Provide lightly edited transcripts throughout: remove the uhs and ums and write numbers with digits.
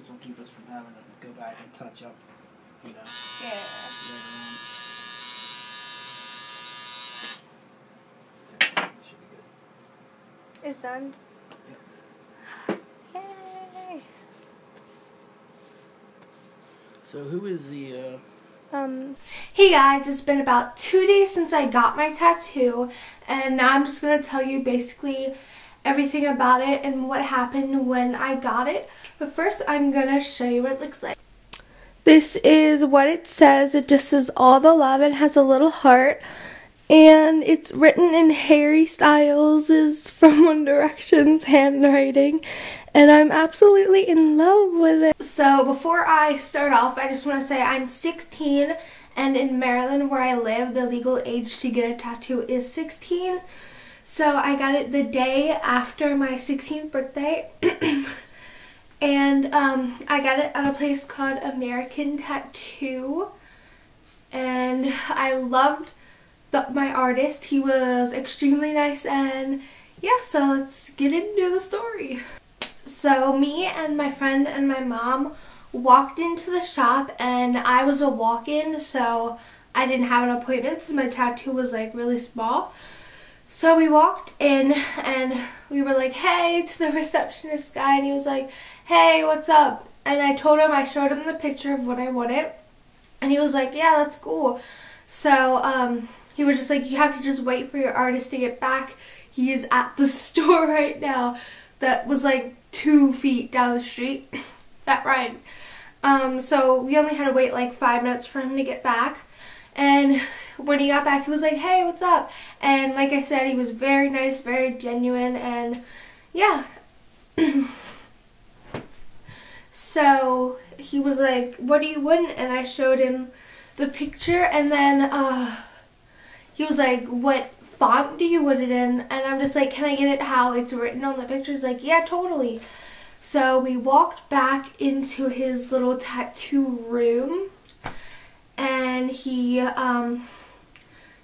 this will keep us from having to go back and touch up, you know. Yeah. That should be good. It's done? Yep. Yay! So who is the, Hey guys, it's been about 2 days since I got my tattoo, and now I'm just going to tell you basically everything about it and what happened when I got it. But first, I'm going to show you what it looks like. This is what it says. It just says all the love. It has a little heart, and it's written in Harry Styles' from One Direction's handwriting, and I'm absolutely in love with it. So before I start off, I just want to say I'm 16, and in Maryland where I live, the legal age to get a tattoo is 16. So I got it the day after my 16th birthday. And I got it at a place called American Tattoo. And I loved my artist. He was extremely nice, and yeah, so let's get into the story. So me and my friend and my mom walked into the shop, and I was a walk-in, so I didn't have an appointment, so my tattoo was like really small. So we walked in, and we were like, hey, to the receptionist guy, and he was like, hey, what's up? And I showed him the picture of what I wanted, and he was like, yeah, that's cool. So he was just like, you have to just wait for your artist to get back. He is at the store right now. That was like 2 feet down the street, that ride. So we only had to wait like 5 minutes for him to get back. And when he got back, he was like, hey, what's up? And like I said, he was very nice, very genuine, and yeah. So he was like, what do you want? And I showed him the picture, and then he was like, what font do you want it in? And I'm just like, can I get it how it's written on the picture? He's like, yeah, totally. So we walked back into his little tattoo room, and he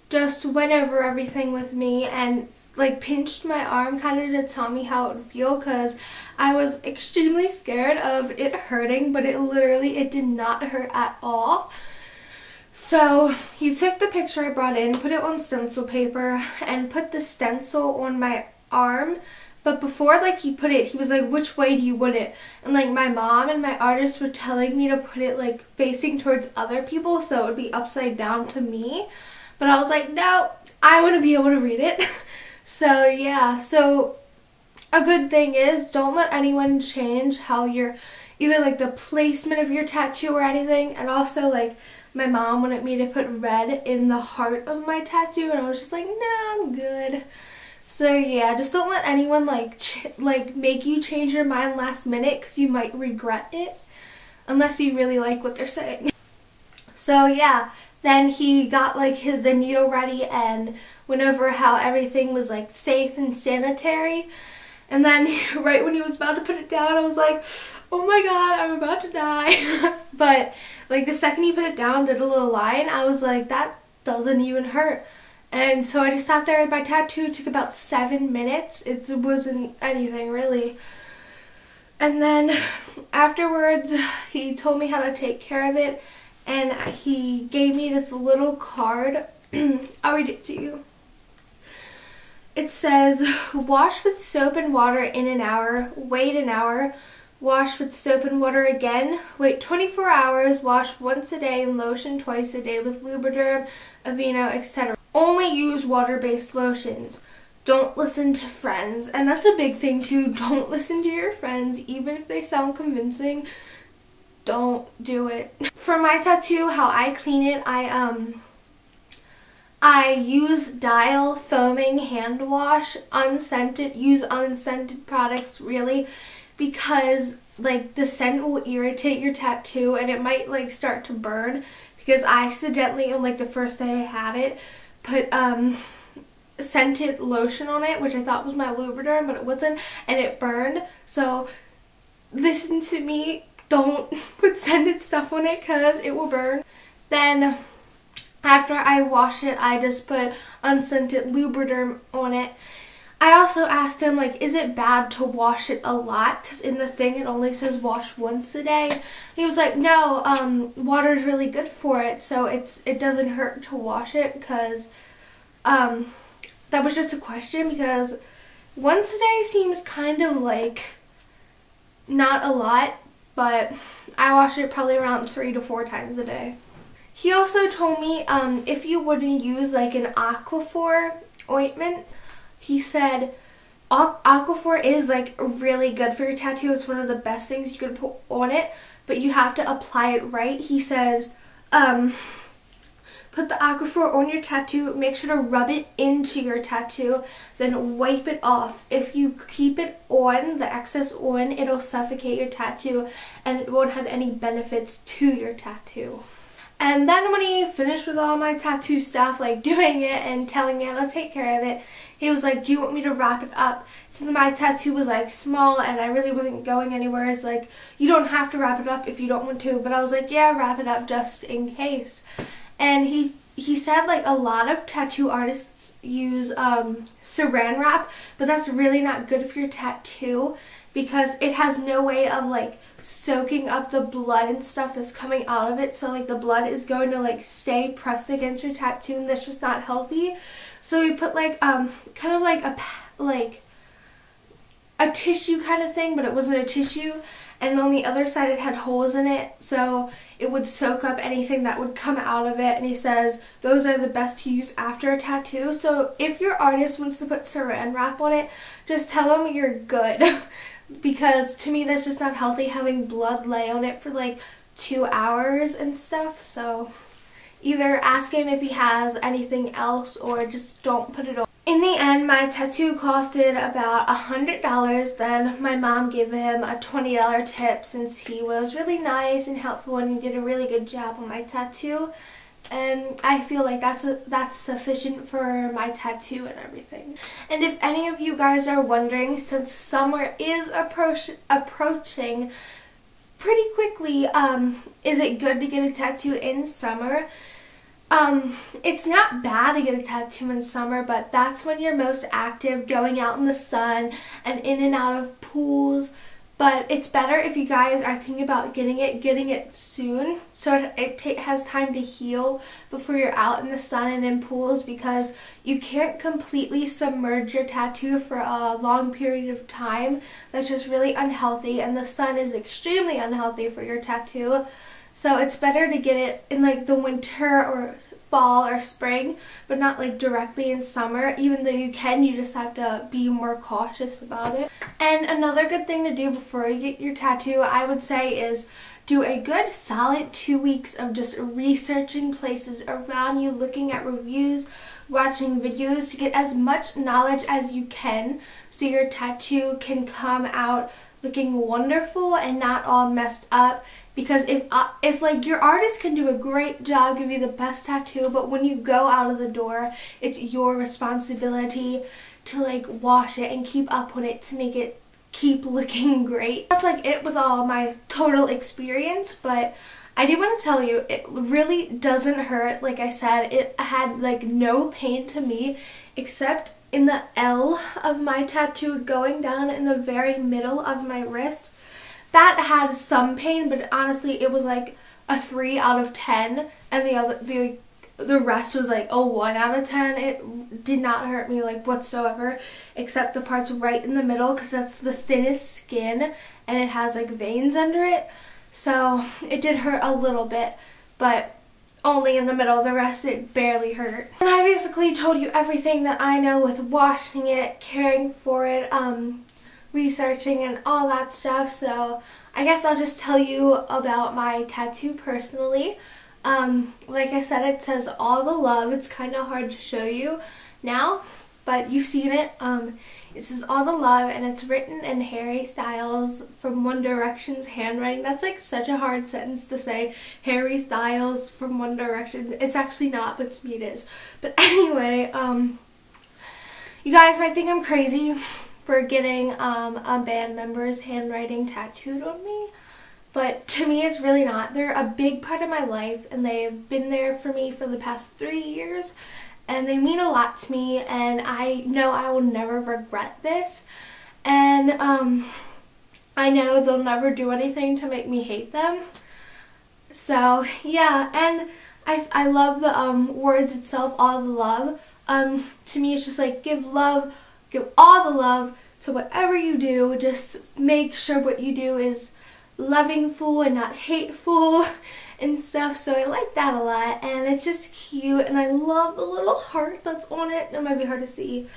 just went over everything with me and like pinched my arm kind of to tell me how it would feel, because I was extremely scared of it hurting, but it did not hurt at all. So he took the picture I brought in, put it on stencil paper, and put the stencil on my arm. But before like he put it, he was like, which way do you want it? And like my mom and my artist were telling me to put it like facing towards other people, so it would be upside down to me. But I was like, no, I want to be able to read it. So yeah, so a good thing is don't let anyone change how you're, either like the placement of your tattoo or anything. And also like my mom wanted me to put red in the heart of my tattoo, and I was just like, nah, I'm good. So yeah, just don't let anyone like make you change your mind last minute, because you might regret it unless you really like what they're saying. So yeah, then he got like the needle ready and went over how everything was like safe and sanitary. And then right when he was about to put it down, I was like, oh my god, I'm about to die. But like the second he put it down, did a little line, I was like, that doesn't even hurt. And so I just sat there with my tattoo. It took about 7 minutes. It wasn't anything really. And then afterwards, he told me how to take care of it, and he gave me this little card. I'll read it to you. It says, wash with soap and water in an hour, wait an hour, wash with soap and water again, wait 24 hours, wash once a day, and lotion twice a day with Lubriderm, Aveeno, etc. Only use water-based lotions. Don't listen to friends. And that's a big thing too. Don't listen to your friends, even if they sound convincing. Don't do it. For my tattoo, how I clean it, I use Dial foaming hand wash, unscented. Use unscented products really, because like the scent will irritate your tattoo and it might like start to burn, because I accidentally on like the first day I had it put scented lotion on it, which I thought was my Lubriderm, but it wasn't, and it burned. So listen to me, don't put scented stuff on it because it will burn. Then after I wash it, I just put unscented Lubriderm on it. I also asked him, like, is it bad to wash it a lot? Because in the thing it only says wash once a day. He was like, no, water is really good for it, so it doesn't hurt to wash it. Because that was just a question, because once a day seems kind of like not a lot, but I wash it probably around 3 to 4 times a day. He also told me if you wouldn't use like an Aquaphor ointment, he said Aquaphor is like really good for your tattoo. It's one of the best things you could put on it, but you have to apply it right. He says put the Aquaphor on your tattoo, make sure to rub it into your tattoo, then wipe it off. If you keep it on, the excess on, it'll suffocate your tattoo and it won't have any benefits to your tattoo. And then when he finished with all my tattoo stuff, like doing it and telling me how to take care of it, he was like, do you want me to wrap it up? Since my tattoo was like small and I really wasn't going anywhere, it's like, you don't have to wrap it up if you don't want to. But I was like, yeah, wrap it up just in case. And he said like a lot of tattoo artists use saran wrap, but that's really not good for your tattoo because it has no way of like soaking up the blood and stuff that's coming out of it. So like the blood is going to like stay pressed against your tattoo, and that's just not healthy. So we put like kind of like a tissue kind of thing, but it wasn't a tissue, and on the other side it had holes in it, so it would soak up anything that would come out of it. And he says those are the best to use after a tattoo. So if your artist wants to put saran wrap on it, just tell them you're good. Because to me that's just not healthy, having blood lay on it for like 2 hours and stuff. So either ask him if he has anything else or just don't put it on. In the end, my tattoo costed about $100. Then my mom gave him a $20 tip since he was really nice and helpful and he did a really good job on my tattoo. And I feel like that's sufficient for my tattoo and everything. And if any of you guys are wondering, since summer is approaching pretty quickly, is it good to get a tattoo in summer? It's not bad to get a tattoo in summer, but that's when you're most active, going out in the sun and in and out of pools. But it's better if you guys are thinking about getting it soon, so it has time to heal before you're out in the sun and in pools, because you can't completely submerge your tattoo for a long period of time. That's just really unhealthy, and the sun is extremely unhealthy for your tattoo. So it's better to get it in like the winter or fall or spring, but not like directly in summer. Even though you can, you just have to be more cautious about it. And another good thing to do before you get your tattoo, I would say, is do a good solid 2 weeks of just researching places around you, looking at reviews, watching videos to get as much knowledge as you can so your tattoo can come out looking wonderful and not all messed up. Because if like your artist can do a great job, give you the best tattoo, but when you go out of the door, it's your responsibility to like wash it and keep up on it to make it keep looking great. That's like it with all my total experience, but I do want to tell you, it really doesn't hurt. Like I said, it had like no pain to me except in the L of my tattoo going down in the very middle of my wrist. That had some pain, but honestly it was like a 3 out of 10, and the rest was like a 1 out of 10. It did not hurt me like whatsoever, except the parts right in the middle, because that's the thinnest skin and it has like veins under it. So it did hurt a little bit, but only in the middle. The rest it barely hurt. And I basically told you everything that I know with washing it, caring for it, researching and all that stuff. So I guess I'll just tell you about my tattoo personally. Like I said, it says all the love. It's kind of hard to show you now, but you've seen it. It says all the love, and it's written in Harry Styles from One Direction's handwriting. That's like such a hard sentence to say, Harry Styles from One Direction. It's actually not, but to me it is. But anyway, you guys might think I'm crazy for getting a band member's handwriting tattooed on me, but to me it's really not. They're a big part of my life and they've been there for me for the past 3 years, and they mean a lot to me, and I know I will never regret this, and I know they'll never do anything to make me hate them. So yeah, and I love the words itself, all the love. To me it's just like give love, give all the love to whatever you do. Just make sure what you do is lovingful and not hateful and stuff. So I like that a lot, and it's just cute, and I love the little heart that's on it. It might be hard to see,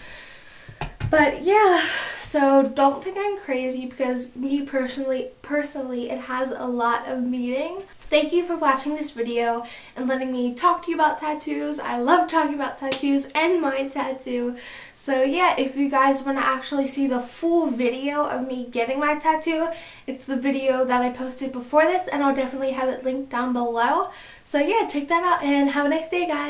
but yeah, so don't think I'm crazy, because me personally it has a lot of meaning. Thank you for watching this video and letting me talk to you about tattoos. I love talking about tattoos and my tattoo. So yeah, if you guys want to actually see the full video of me getting my tattoo, it's the video that I posted before this, and I'll definitely have it linked down below. So yeah, check that out and have a nice day, guys.